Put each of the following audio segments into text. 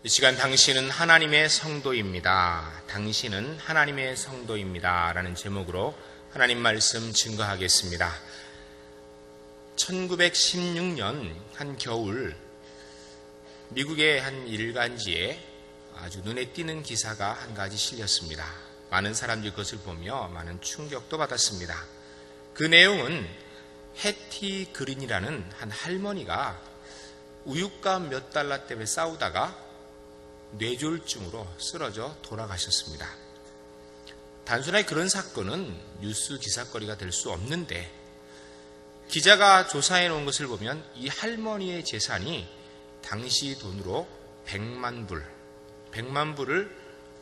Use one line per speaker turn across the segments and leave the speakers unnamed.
이 시간 당신은 하나님의 성도입니다. 당신은 하나님의 성도입니다. 라는 제목으로 하나님 말씀 증거하겠습니다. 1916년 한 겨울 미국의 한 일간지에 아주 눈에 띄는 기사가 한 가지 실렸습니다. 많은 사람들이 그것을 보며 많은 충격도 받았습니다. 그 내용은 해티 그린이라는 한 할머니가 우유값 몇 달러 때문에 싸우다가 뇌졸중으로 쓰러져 돌아가셨습니다. 단순하게 그런 사건은 뉴스 기사거리가 될 수 없는데 기자가 조사해 놓은 것을 보면 이 할머니의 재산이 당시 돈으로 100만 불을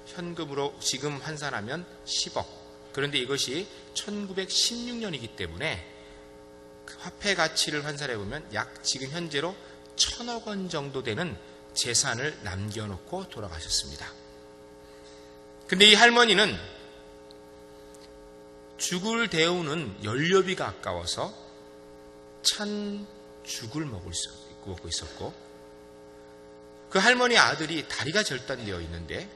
현금으로 지금 환산하면 10억. 그런데 이것이 1916년이기 때문에 그 화폐 가치를 환산해 보면 약 지금 현재로 1000억 원 정도 되는 재산을 남겨놓고 돌아가셨습니다. 근데 이 할머니는 죽을 데우는 연료비가 아까워서 찬 죽을 먹고 있었고, 그 할머니 아들이 다리가 절단되어 있는데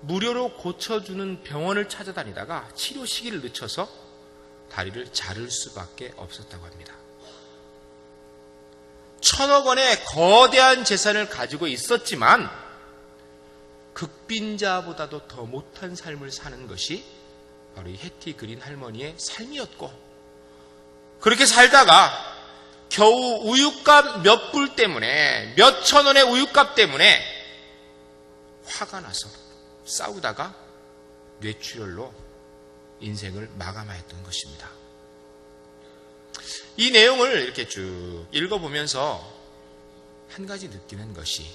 무료로 고쳐주는 병원을 찾아다니다가 치료 시기를 늦춰서 다리를 자를 수밖에 없었다고 합니다. 1000억 원의 거대한 재산을 가지고 있었지만 극빈자보다도 더 못한 삶을 사는 것이 바로 이 해티 그린 할머니의 삶이었고, 그렇게 살다가 겨우 우유값 몇 불 때문에, 몇 천 원의 우유값 때문에 화가 나서 싸우다가 뇌출혈로 인생을 마감하였던 것입니다. 이 내용을 이렇게 쭉 읽어보면서 한 가지 느끼는 것이,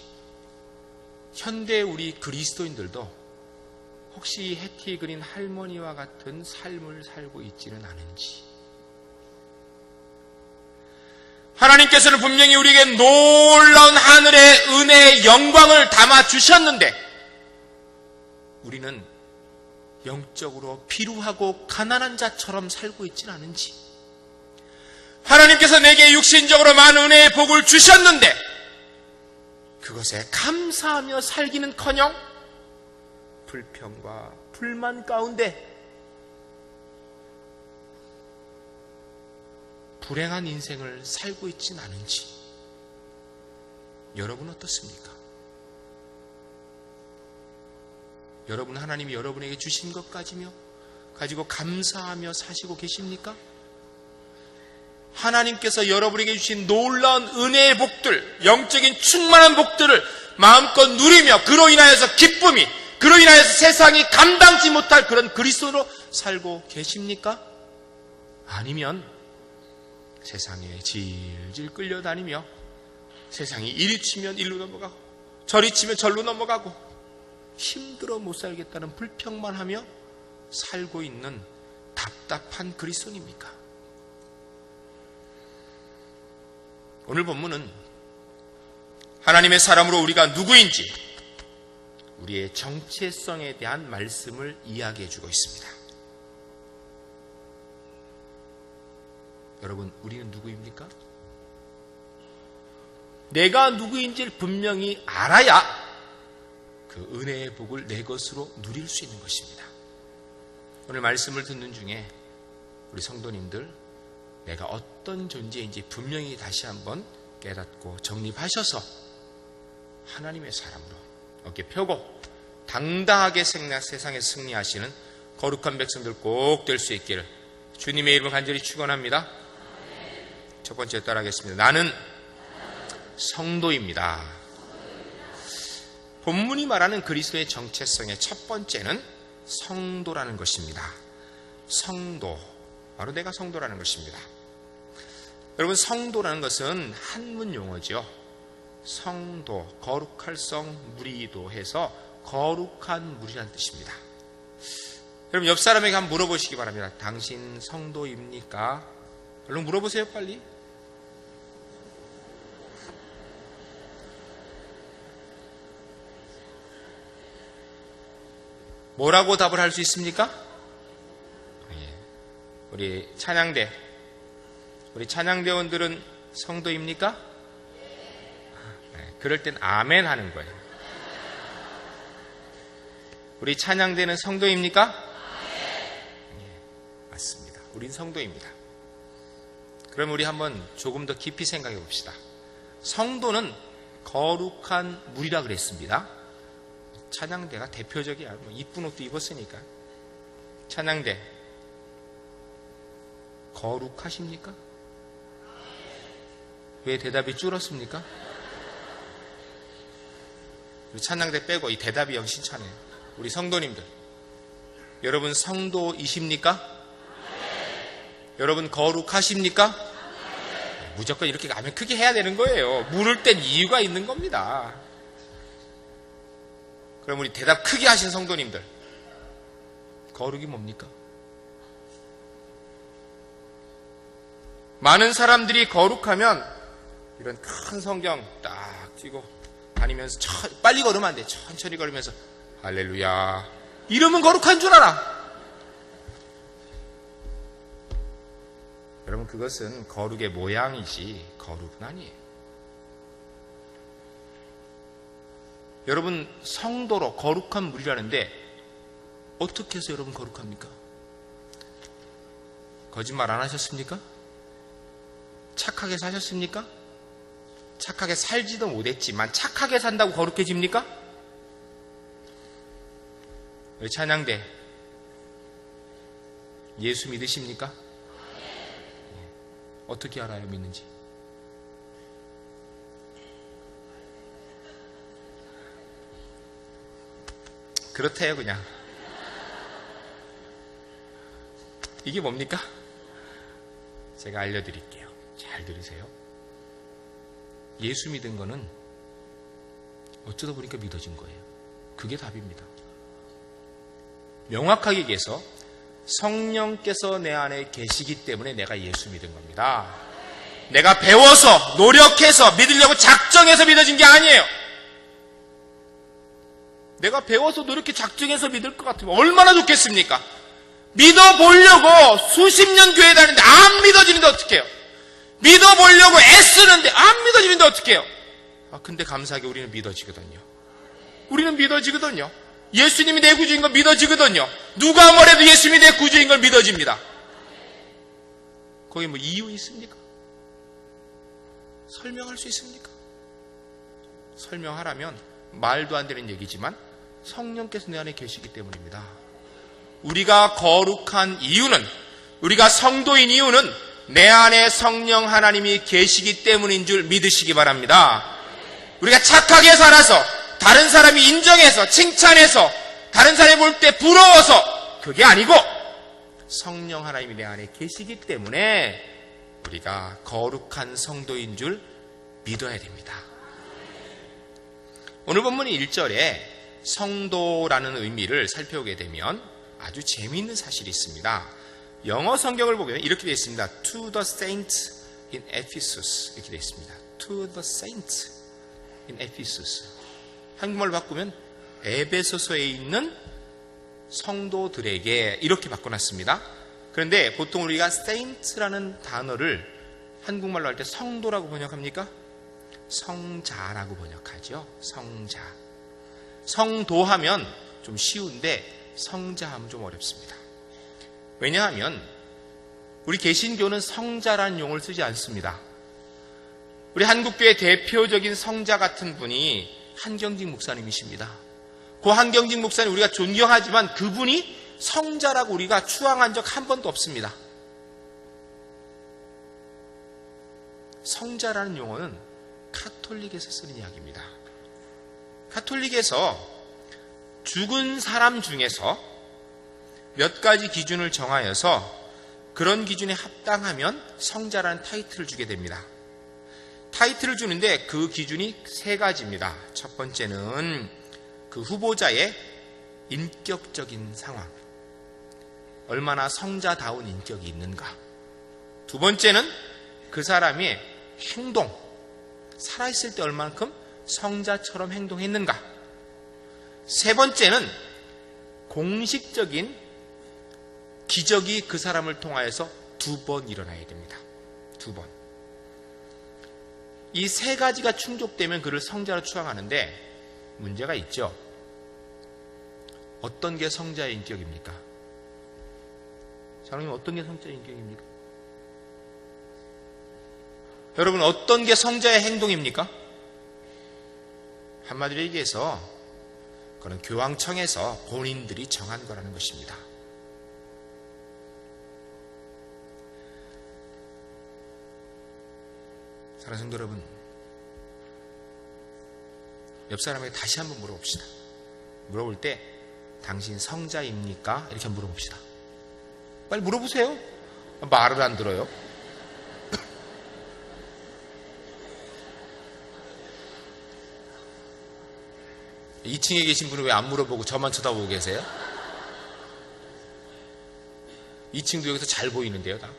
현대 우리 그리스도인들도 혹시 해티 그린 할머니와 같은 삶을 살고 있지는 않은지. 하나님께서는 분명히 우리에게 놀라운 하늘의 은혜의 영광을 담아 주셨는데 우리는 영적으로 피루하고 가난한 자처럼 살고 있지는 않은지. 하나님께서 내게 육신적으로 많은 은혜의 복을 주셨는데 그것에 감사하며 살기는커녕 불평과 불만 가운데 불행한 인생을 살고 있지는 않은지. 여러분 어떻습니까? 여러분 하나님이 여러분에게 주신 것 가지고 감사하며 사시고 계십니까? 하나님께서 여러분에게 주신 놀라운 은혜의 복들, 영적인 충만한 복들을 마음껏 누리며 그로 인하여서 기쁨이, 그로 인하여서 세상이 감당치 못할 그런 그리스도로 살고 계십니까? 아니면 세상에 질질 끌려다니며 세상이 이리 치면 일로 넘어가고 저리 치면 절로 넘어가고 힘들어 못 살겠다는 불평만 하며 살고 있는 답답한 그리스도입니까? 오늘 본문은 하나님의 사람으로 우리가 누구인지, 우리의 정체성에 대한 말씀을 이야기해 주고 있습니다. 여러분, 우리는 누구입니까? 내가 누구인지를 분명히 알아야 그 은혜의 복을 내 것으로 누릴 수 있는 것입니다. 오늘 말씀을 듣는 중에 우리 성도님들, 내가 어떤 존재인지 분명히 다시 한번 깨닫고 정립하셔서 하나님의 사람으로 어깨 펴고 당당하게 세상에 승리하시는 거룩한 백성들 꼭 될 수 있기를 주님의 이름을 간절히 축원합니다. 첫 번째 따라하겠습니다. 나는 성도입니다. 본문이 말하는 그리스도의 정체성의 첫 번째는 성도라는 것입니다. 성도, 바로 내가 성도라는 것입니다. 여러분, 성도라는 것은 한문 용어죠. 성도, 거룩할 성, 무리도 해서 거룩한 무리라는 뜻입니다. 여러분, 옆 사람에게 한번 물어보시기 바랍니다. 당신 성도입니까? 얼른 물어보세요, 빨리. 뭐라고 답을 할 수 있습니까? 우리 찬양대원들은 성도입니까? 그럴 땐 아멘 하는 거예요. 우리 찬양대는 성도입니까? 맞습니다. 우린 성도입니다. 그럼 우리 한번 조금 더 깊이 생각해 봅시다. 성도는 거룩한 물이라 그랬습니다. 찬양대가 대표적이야. 뭐 이쁜 옷도 입었으니까. 찬양대 거룩하십니까? 왜 대답이 줄었습니까? 우리 찬양대 빼고 이 대답이 영신차네요. 우리 성도님들, 여러분 성도이십니까? 여러분 거룩하십니까? 무조건 이렇게 가면 크게 해야 되는 거예요. 물을 땐 이유가 있는 겁니다. 그럼 우리 대답 크게 하신 성도님들, 거룩이 뭡니까? 많은 사람들이 거룩하면 이런 큰 성경 딱 쥐고 다니면서 빨리 걸으면 안 돼. 천천히 걸으면서 할렐루야 이러면 거룩한 줄 알아. 여러분, 그것은 거룩의 모양이지 거룩은 아니에요. 여러분, 성도로 거룩한 물이라는데 어떻게 해서 여러분 거룩합니까? 거짓말 안 하셨습니까? 착하게 사셨습니까? 착하게 살지도 못했지만 착하게 산다고 거룩해집니까? 우리 찬양대 예수 믿으십니까? 어떻게 알아요, 믿는지? 그렇대요, 그냥. 이게 뭡니까? 제가 알려드릴게요. 잘 들으세요. 예수 믿은 거는 어쩌다 보니까 믿어진 거예요. 그게 답입니다. 명확하게 얘기해서 성령께서 내 안에 계시기 때문에 내가 예수 믿은 겁니다. 내가 배워서 노력해서 믿으려고 작정해서 믿어진 게 아니에요. 내가 배워서 노력해 작정해서 믿을 것 같으면 얼마나 좋겠습니까? 믿어보려고 수십 년 교회 다니는데 안 믿어지는데 어떡해요? 믿어보려고 애쓰는데 안 믿어지는데 어떡해요? 근데 감사하게 우리는 믿어지거든요. 우리는 믿어지거든요. 예수님이 내 구주인 걸 믿어지거든요. 누가 뭐래도 예수님이 내 구주인 걸 믿어집니다. 거기 뭐 이유 있습니까? 설명할 수 있습니까? 설명하라면 말도 안 되는 얘기지만 성령께서 내 안에 계시기 때문입니다. 우리가 거룩한 이유는, 우리가 성도인 이유는 내 안에 성령 하나님이 계시기 때문인 줄 믿으시기 바랍니다. 우리가 착하게 살아서 다른 사람이 인정해서 칭찬해서 다른 사람이 볼 때 부러워서 그게 아니고 성령 하나님이 내 안에 계시기 때문에 우리가 거룩한 성도인 줄 믿어야 됩니다. 오늘 본문 1절에 성도라는 의미를 살펴보게 되면 아주 재미있는 사실이 있습니다. 영어 성경을 보면 이렇게 되어 있습니다. To the saints in Ephesus 이렇게 되어 있습니다. To the saints in Ephesus. 한국말로 바꾸면 에베소서에 있는 성도들에게 이렇게 바꿔놨습니다. 그런데 보통 우리가 saint라는 단어를 한국말로 할 때 성도라고 번역합니까? 성자라고 번역하죠. 성자. 성도하면 좀 쉬운데 성자하면 좀 어렵습니다. 왜냐하면 우리 개신교는 성자라는 용어를 쓰지 않습니다. 우리 한국교의 대표적인 성자 같은 분이 한경직 목사님이십니다. 그 한경직 목사님 우리가 존경하지만 그분이 성자라고 우리가 추앙한 적 한 번도 없습니다. 성자라는 용어는 카톨릭에서 쓰는 이야기입니다. 카톨릭에서 죽은 사람 중에서 몇 가지 기준을 정하여서 그런 기준에 합당하면 성자라는 타이틀을 주게 됩니다. 타이틀을 주는데 그 기준이 세 가지입니다. 첫 번째는 그 후보자의 인격적인 상황, 얼마나 성자다운 인격이 있는가. 두 번째는 그 사람의 행동, 살아있을 때 얼만큼 성자처럼 행동했는가. 세 번째는 공식적인 기적이 그 사람을 통하여서 2번 일어나야 됩니다. 2번. 이 세 가지가 충족되면 그를 성자로 추앙하는데 문제가 있죠. 어떤 게 성자의 인격입니까? 사랑님, 어떤 게 성자의 인격입니까? 여러분, 어떤 게 성자의 행동입니까? 한마디로 얘기해서 그건 교황청에서 본인들이 정한 거라는 것입니다. 사랑하는 성도 여러분, 옆 사람에게 다시 한번 물어봅시다. 물어볼 때 당신 성자입니까? 이렇게 한번 물어봅시다. 빨리 물어보세요. 말을 안 들어요. 2층에 계신 분은 왜 안 물어보고 저만 쳐다보고 계세요? 2층도 여기서 잘 보이는데요, 다.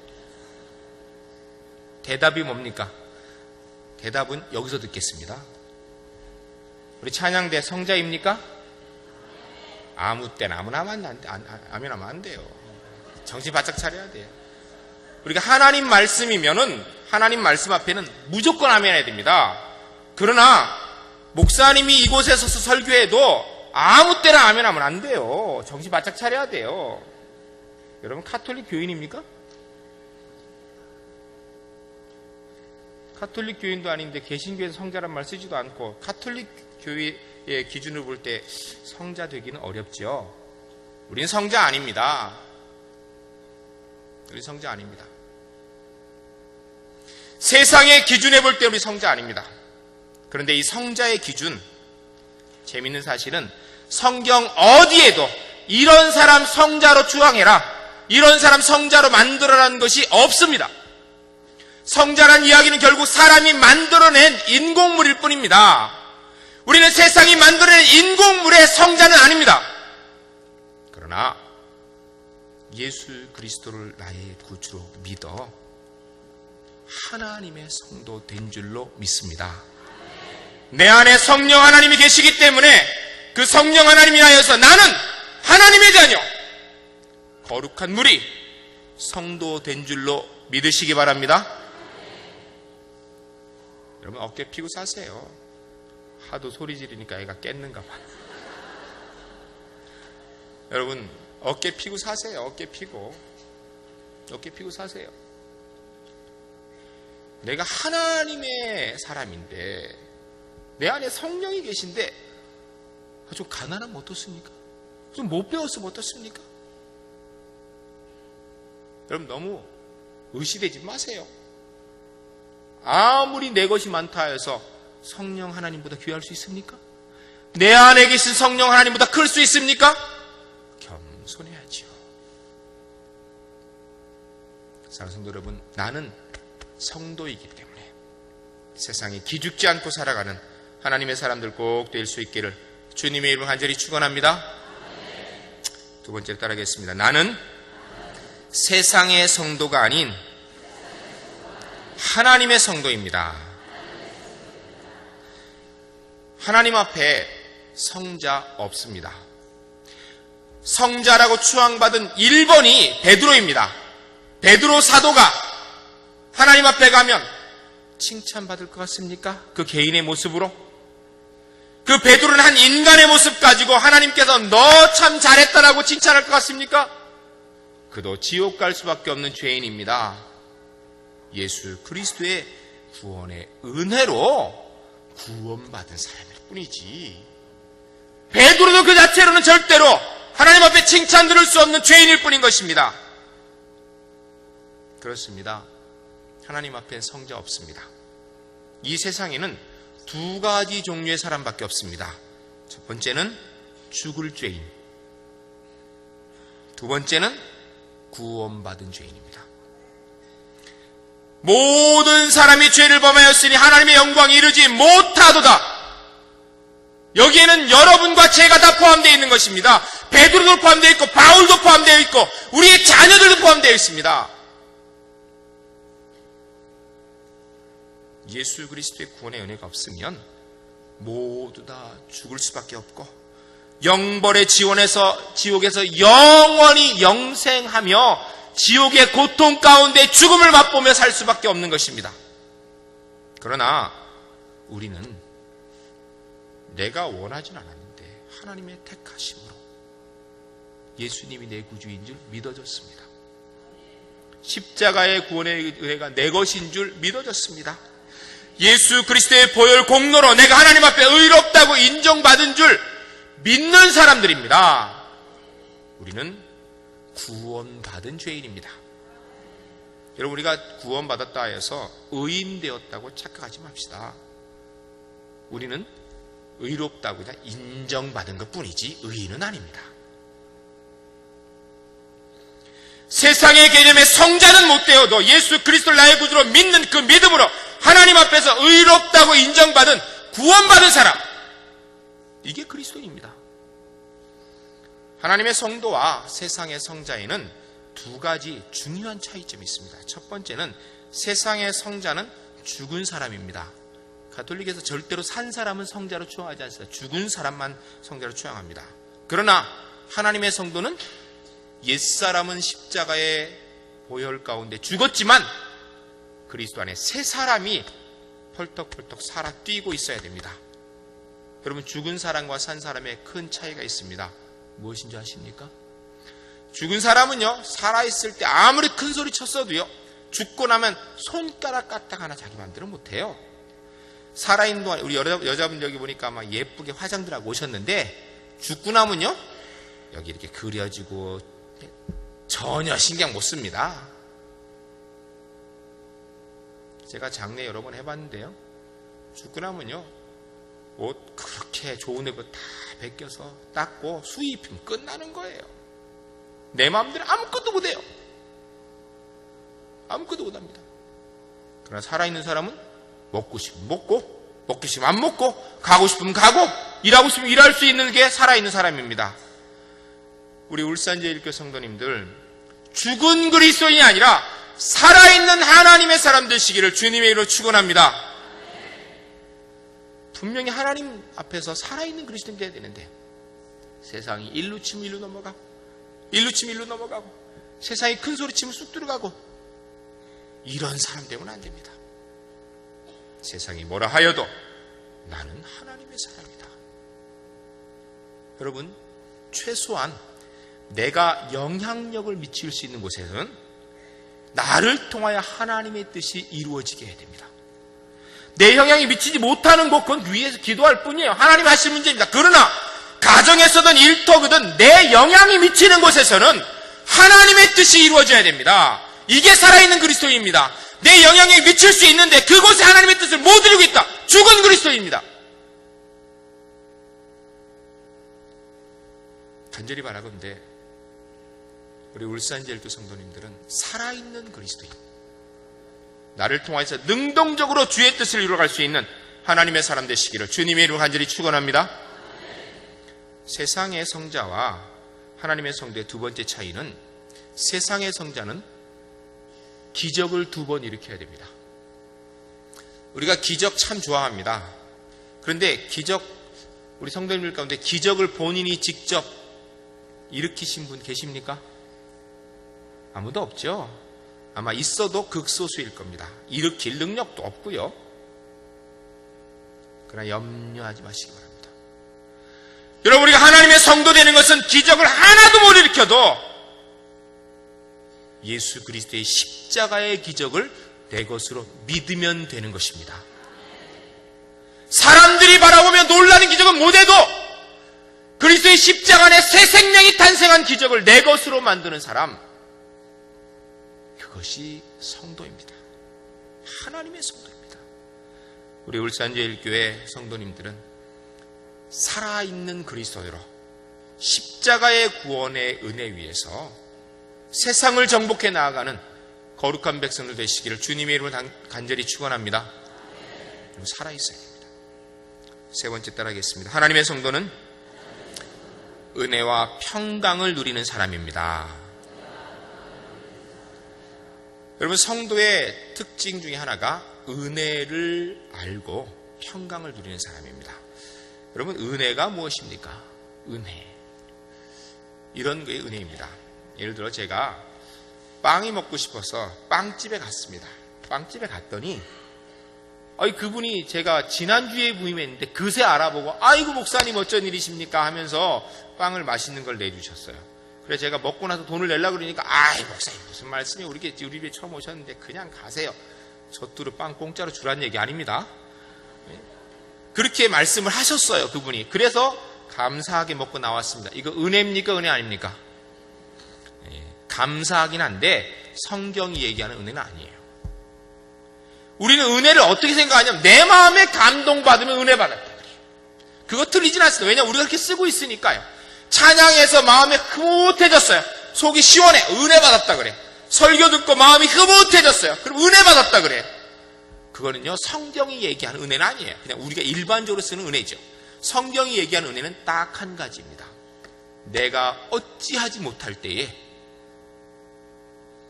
대답이 뭡니까? 대답은 여기서 듣겠습니다. 우리 찬양대 성자입니까? 아무 때나 아무나 하면 안 돼요. 정신 바짝 차려야 돼요. 우리가 하나님 말씀이면은 하나님 말씀 앞에는 무조건 아멘 해야 됩니다. 그러나 목사님이 이곳에 서서 설교해도 아무 때나 아멘 하면 안 돼요. 정신 바짝 차려야 돼요. 여러분, 카톨릭 교인입니까? 카톨릭 교인도 아닌데 개신교에서 성자란 말 쓰지도 않고 카톨릭 교회의 기준으로 볼 때 성자 되기는 어렵죠. 우린 성자 아닙니다. 우리 성자 아닙니다. 세상의 기준에 볼 때 우리 성자 아닙니다. 그런데 이 성자의 기준, 재밌는 사실은 성경 어디에도 이런 사람 성자로 추앙해라, 이런 사람 성자로 만들어라는 것이 없습니다. 성자란 이야기는 결국 사람이 만들어낸 인공물일 뿐입니다. 우리는 세상이 만들어낸 인공물의 성자는 아닙니다. 그러나 예수 그리스도를 나의 구주로 믿어 하나님의 성도 된 줄로 믿습니다. 내 안에 성령 하나님이 계시기 때문에 그 성령 하나님이 하여서 나는 하나님의 자녀, 거룩한 무리, 성도 된 줄로 믿으시기 바랍니다. 여러분, 어깨 피고 사세요. 하도 소리 지르니까 애가 깼는가 봐. 여러분, 어깨 피고 사세요. 어깨 피고 사세요. 내가 하나님의 사람인데 내 안에 성령이 계신데 좀 가난하면 어떻습니까? 좀 못 배웠으면 어떻습니까? 여러분, 너무 의시되지 마세요. 아무리 내 것이 많다 해서 성령 하나님보다 귀할 수 있습니까? 내 안에 계신 성령 하나님보다 클 수 있습니까? 겸손해야지요. 사랑하는 성도 여러분, 나는 성도이기 때문에 세상에 기죽지 않고 살아가는 하나님의 사람들 꼭 될 수 있기를 주님의 이름으로 간절히 축원합니다. 두 번째로 따라하겠습니다. 나는 세상의 성도가 아닌 하나님의 성도입니다. 하나님 앞에 성자 없습니다. 성자라고 추앙받은 1번이 베드로입니다. 베드로 사도가 하나님 앞에 가면 칭찬받을 것 같습니까? 그 개인의 모습으로? 그 베드로는 한 인간의 모습 가지고 하나님께서 너 참 잘했다라고 칭찬할 것 같습니까? 그도 지옥 갈 수밖에 없는 죄인입니다. 예수 그리스도의 구원의 은혜로 구원받은 사람일 뿐이지, 베드로도 그 자체로는 절대로 하나님 앞에 칭찬 들을 수 없는 죄인일 뿐인 것입니다. 그렇습니다. 하나님 앞엔 성자 없습니다. 이 세상에는 두 가지 종류의 사람밖에 없습니다. 첫 번째는 죽을 죄인, 두 번째는 구원받은 죄인입니다. 모든 사람이 죄를 범하였으니 하나님의 영광이 이르지 못하도다. 여기에는 여러분과 제가 다 포함되어 있는 것입니다. 베드로도 포함되어 있고 바울도 포함되어 있고 우리의 자녀들도 포함되어 있습니다. 예수 그리스도의 구원의 은혜가 없으면 모두 다 죽을 수밖에 없고 영벌의 지옥에서 영원히 영생하며 지옥의 고통 가운데 죽음을 맛보며 살 수밖에 없는 것입니다. 그러나 우리는 내가 원하진 않았는데 하나님의 택하심으로 예수님이 내 구주인 줄 믿어졌습니다. 십자가의 구원의 은혜가 내 것인 줄 믿어졌습니다. 예수 그리스도의 보혈 공로로 내가 하나님 앞에 의롭다고 인정받은 줄 믿는 사람들입니다. 우리는 구원받은 죄인입니다. 여러분, 우리가 구원받았다 해서 의인 되었다고 착각하지 맙시다. 우리는 의롭다고 그냥 인정받은 것 뿐이지 의인은 아닙니다. 세상의 개념에 성자는 못 되어도 예수 그리스도를 나의 구주로 믿는 그 믿음으로 하나님 앞에서 의롭다고 인정받은 구원받은 사람, 이게 그리스도인입니다. 하나님의 성도와 세상의 성자에는 두 가지 중요한 차이점이 있습니다. 첫 번째는 세상의 성자는 죽은 사람입니다. 가톨릭에서 절대로 산 사람은 성자로 추앙하지 않습니다. 죽은 사람만 성자로 추앙합니다. 그러나 하나님의 성도는 옛사람은 십자가의 보혈 가운데 죽었지만 그리스도 안에 새 사람이 펄떡펄떡 살아 뛰고 있어야 됩니다. 여러분, 죽은 사람과 산 사람의 큰 차이가 있습니다. 무엇인지 아십니까? 죽은 사람은요, 살아있을 때 아무리 큰 소리 쳤어도요, 죽고 나면 손가락 까딱 하나 자기 마음대로 못해요. 살아있는 동안, 우리 여자분 여기 보니까 아마 예쁘게 화장들 하고 오셨는데, 죽고 나면요, 여기 이렇게 그려지고 전혀 신경 못 씁니다. 제가 장례 여러 번 해봤는데요, 죽고 나면요, 옷 그렇게 좋은 옷 다 벗겨서 닦고 수입히면 끝나는 거예요. 내 마음대로 아무것도 못해요. 아무것도 못합니다. 그러나 살아있는 사람은 먹고 싶으면 먹고, 먹기 싫으면 안 먹고, 가고 싶으면 가고, 일하고 싶으면 일할 수 있는 게 살아있는 사람입니다. 우리 울산제일교회 성도님들, 죽은 그리스도인이 아니라 살아있는 하나님의 사람 되시기를 주님의 이름으로 축원합니다. 분명히 하나님 앞에서 살아있는 그리스도인 되어야 되는데, 세상이 일루 치면 일루 넘어가고, 일루 치면 일루 넘어가고, 세상이 큰 소리 치면 쑥 들어가고, 이런 사람 되면 안 됩니다. 세상이 뭐라 하여도 나는 하나님의 사람이다. 여러분, 최소한 내가 영향력을 미칠 수 있는 곳에서는 나를 통하여 하나님의 뜻이 이루어지게 해야 됩니다. 내 영향이 미치지 못하는 곳, 그건 위에서 기도할 뿐이에요. 하나님 하실 문제입니다. 그러나 가정에서든 일터거든 내 영향이 미치는 곳에서는 하나님의 뜻이 이루어져야 됩니다. 이게 살아있는 그리스도인입니다. 내 영향이 미칠 수 있는데 그곳에 하나님의 뜻을 못 이루고 있다. 죽은 그리스도인입니다. 간절히 바라건대 우리 울산제일교 성도님들은 살아있는 그리스도인, 나를 통해서 능동적으로 주의 뜻을 이루어갈 수 있는 하나님의 사람 되시기를 주님의 이름으로 간절히 축원합니다. 세상의 성자와 하나님의 성도의 두 번째 차이는, 세상의 성자는 기적을 두 번 일으켜야 됩니다. 우리가 기적 참 좋아합니다. 그런데 기적, 우리 성도님들 가운데 기적을 본인이 직접 일으키신 분 계십니까? 아무도 없죠. 아마 있어도 극소수일 겁니다. 일으킬 능력도 없고요. 그러나 염려하지 마시기 바랍니다. 여러분, 우리가 하나님의 성도 되는 것은 기적을 하나도 못 일으켜도 예수 그리스도의 십자가의 기적을 내 것으로 믿으면 되는 것입니다. 사람들이 바라보며 놀라는 기적은 못해도 그리스도의 십자가 안에 새 생명이 탄생한 기적을 내 것으로 만드는 사람, 그것이 성도입니다. 하나님의 성도입니다. 우리 울산제일교회 성도님들은 살아있는 그리스도로 십자가의 구원의 은혜 위에서 세상을 정복해 나아가는 거룩한 백성들 되시기를 주님의 이름으로 간절히 축원합니다. 살아있어야 됩니다. 세 번째 따라하겠습니다. 하나님의 성도는 은혜와 평강을 누리는 사람입니다. 여러분, 성도의 특징 중에 하나가 은혜를 알고 평강을 누리는 사람입니다. 여러분, 은혜가 무엇입니까? 은혜. 이런 게 은혜입니다. 예를 들어 제가 빵이 먹고 싶어서 빵집에 갔습니다. 빵집에 갔더니 그분이 제가 지난주에 부임했는데 그새 알아보고 아이고 목사님 어쩐 일이십니까 하면서 빵을 맛있는 걸 내주셨어요. 그래서 제가 먹고 나서 돈을 내려고 그러니까, 아이, 목사님, 무슨 말씀이 우리 집에 처음 오셨는데 그냥 가세요. 젖두루 빵 공짜로 주라는 얘기 아닙니다. 그렇게 말씀을 하셨어요, 그분이. 그래서 감사하게 먹고 나왔습니다. 이거 은혜입니까? 은혜 아닙니까? 감사하긴 한데 성경이 얘기하는 은혜는 아니에요. 우리는 은혜를 어떻게 생각하냐면 내 마음에 감동받으면 은혜 받았다 그래요. 그거 틀리진 않습니다. 왜냐하면 우리가 그렇게 쓰고 있으니까요. 찬양해서 마음이 흐뭇해졌어요. 속이 시원해. 은혜 받았다 그래. 설교 듣고 마음이 흐뭇해졌어요. 그럼 은혜 받았다 그래. 그거는요, 성경이 얘기하는 은혜는 아니에요. 그냥 우리가 일반적으로 쓰는 은혜죠. 성경이 얘기하는 은혜는 딱 한 가지입니다. 내가 어찌하지 못할 때에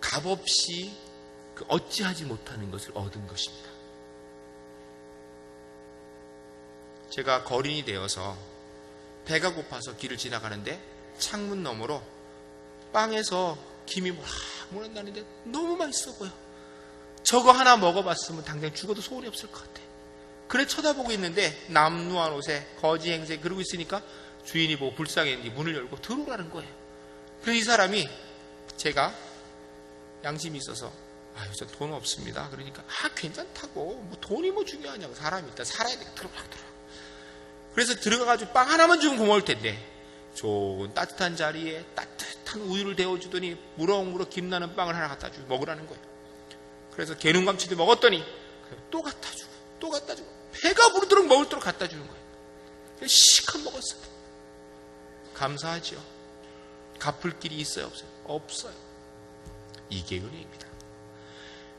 값없이 그 어찌하지 못하는 것을 얻은 것입니다. 제가 거린이 되어서 배가 고파서 길을 지나가는데 창문 너머로 빵에서 김이 모락 나는데 너무 맛있어 보여. 저거 하나 먹어봤으면 당장 죽어도 소원이 없을 것 같아. 그래 쳐다보고 있는데 남루한 옷에 거지 행세 그러고 있으니까 주인이 보고 불쌍했는지 문을 열고 들어오라는 거예요. 그래서 이 사람이 제가 양심이 있어서 아유 저 돈 없습니다. 그러니까 괜찮다고 뭐 돈이 뭐 중요하냐고 사람이 일단 살아야 되니까 들어가. 그래서 들어가가지고 빵 하나만 주면 고마울 텐데 좋은 따뜻한 자리에 따뜻한 우유를 데워주더니 무럭무럭 김나는 빵을 하나 갖다 주고 먹으라는 거예요. 그래서 개눈감치도 먹었더니 또 갖다 주고 또 갖다 주고 배가 부르도록 먹을도록 갖다 주는 거예요. 시컷 먹었어요. 감사하죠. 갚을 길이 있어요? 없어요? 없어요. 이게 은혜입니다.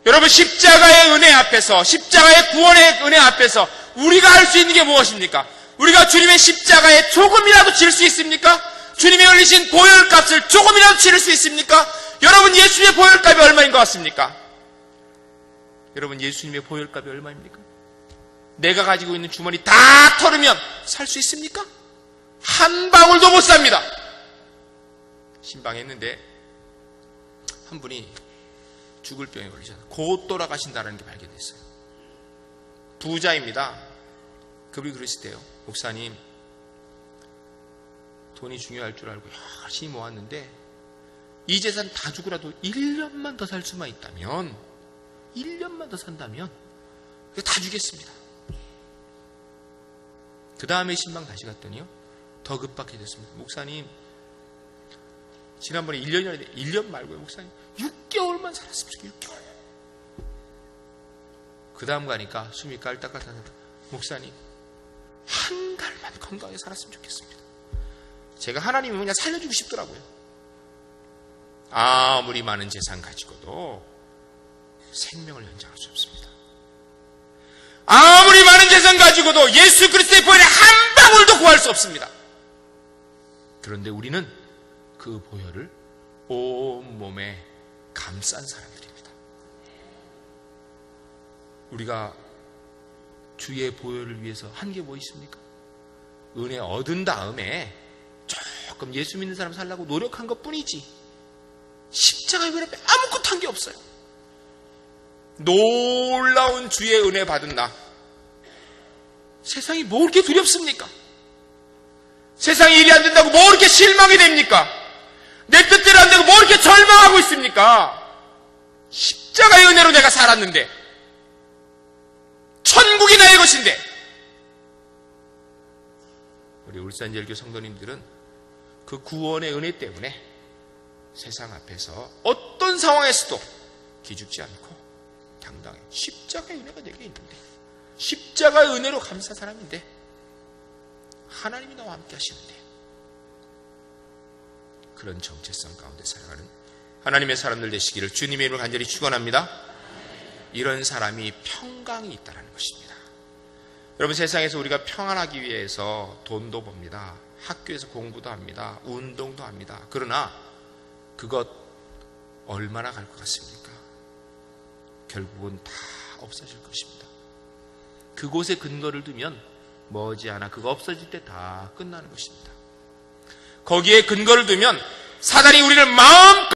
여러분 십자가의 은혜 앞에서 십자가의 구원의 은혜 앞에서 우리가 할 수 있는 게 무엇입니까? 우리가 주님의 십자가에 조금이라도 치를 수 있습니까? 주님이 흘리신 보혈값을 조금이라도 치를 수 있습니까? 여러분 예수님의 보혈값이 얼마인 것 같습니까? 여러분 예수님의 보혈값이 얼마입니까? 내가 가지고 있는 주머니 다 털으면 살 수 있습니까? 한 방울도 못 삽니다. 신방했는데 한 분이 죽을 병에 걸리셔서 곧 돌아가신다는 게 발견됐어요. 부자입니다. 그분이 그러시대요. 목사님, 돈이 중요할 줄 알고 열심히 모았는데 이 재산 다 주고라도 1년만 더 살 수만 있다면 1년만 더 산다면 다 주겠습니다. 그 다음에 신방 다시 갔더니요 더 급박해졌습니다. 목사님 지난번에 1년이었는데 1년 말고요 목사님 6개월만 살았으면 좋겠어요. 6개월. 그 다음 가니까 숨이 깔딱깔딱하다. 목사님 한 달만 건강하게 살았으면 좋겠습니다. 제가 하나님이 그냥 살려주고 싶더라고요. 아무리 많은 재산 가지고도 생명을 연장할 수 없습니다. 아무리 많은 재산 가지고도 예수 그리스도의 보혈에 한 방울도 구할 수 없습니다. 그런데 우리는 그 보혈을 온몸에 감싼 사람들입니다. 우리가 주의 보혈을 위해서 한 게 뭐 있습니까? 은혜 얻은 다음에 조금 예수 믿는 사람 살려고 노력한 것 뿐이지 십자가의 은혜 아무것도 한 게 없어요. 놀라운 주의 은혜 받은 나 세상이 뭐 그렇게 두렵습니까? 세상이 일이 안 된다고 뭐 그렇게 실망이 됩니까? 내 뜻대로 안 되고 뭐 그렇게 절망하고 있습니까? 십자가의 은혜로 내가 살았는데 천국이 나의 것인데 우리 울산제일교 성도님들은 그 구원의 은혜 때문에 세상 앞에서 어떤 상황에서도 기죽지 않고 당당해. 십자가의 은혜가 내게 있는데 십자가의 은혜로 감사한 사람인데 하나님이 나와 함께 하시는데 그런 정체성 가운데 살아가는 하나님의 사람들 되시기를 주님의 이름으로 간절히 축원합니다. 이런 사람이 평강이 있다는 것입니다. 여러분 세상에서 우리가 평안하기 위해서 돈도 법니다. 학교에서 공부도 합니다. 운동도 합니다. 그러나 그것 얼마나 갈 것 같습니까? 결국은 다 없어질 것입니다. 그곳에 근거를 두면 머지않아 그거 없어질 때 다 끝나는 것입니다. 거기에 근거를 두면 사단이 우리를 마음껏